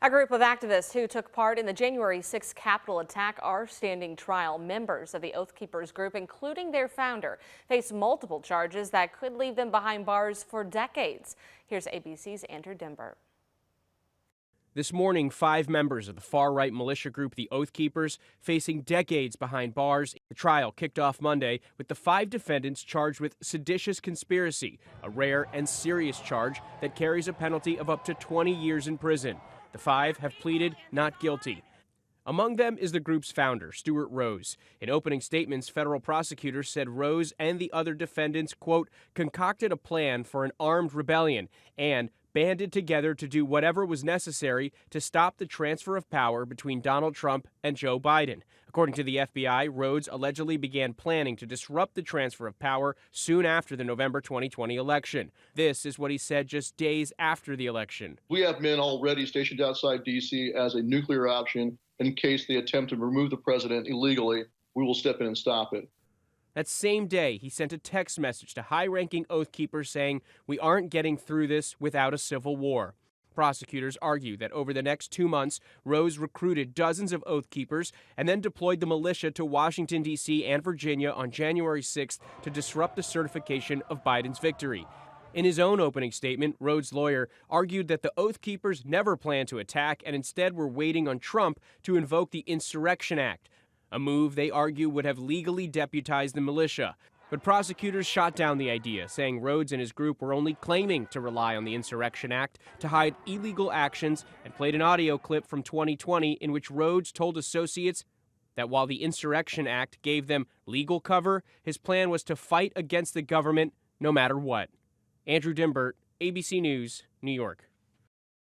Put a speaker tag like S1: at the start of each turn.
S1: A group of activists who took part in the January 6th Capitol attack are standing trial. Members of the Oath Keepers group, including their founder, face multiple charges that could leave them behind bars for decades. Here's ABC's Andrew Dimber.
S2: This morning, 5 members of the far-right militia group, the Oath Keepers, facing decades behind bars. The trial kicked off Monday with the 5 defendants charged with seditious conspiracy, a rare and serious charge that carries a penalty of up to 20 years in prison. The 5 have pleaded not guilty. Among them is the group's founder, Stewart Rhodes. In opening statements, federal prosecutors said Rhodes and the other defendants, quote, concocted a plan for an armed rebellion and banded together to do whatever was necessary to stop the transfer of power between Donald Trump and Joe Biden. According to the FBI, Rhodes allegedly began planning to disrupt the transfer of power soon after the November 2020 election. This is what he said just days after the election.
S3: We have men already stationed outside D.C. as a nuclear option in case they attempt to remove the president illegally. We will step in and stop it.
S2: That same day, he sent a text message to high-ranking Oath Keepers saying, "We aren't getting through this without a civil war." Prosecutors argue that over the next 2 months, Rhodes recruited dozens of Oath Keepers and then deployed the militia to Washington, D.C. and Virginia on January 6th to disrupt the certification of Biden's victory. In his own opening statement, Rhodes' lawyer argued that the Oath Keepers never planned to attack and instead were waiting on Trump to invoke the Insurrection Act, a move they argue would have legally deputized the militia. But prosecutors shot down the idea, saying Rhodes and his group were only claiming to rely on the Insurrection Act to hide illegal actions, and played an audio clip from 2020 in which Rhodes told associates that while the Insurrection Act gave them legal cover, his plan was to fight against the government no matter what. Andrew Dimbert, ABC News, New York.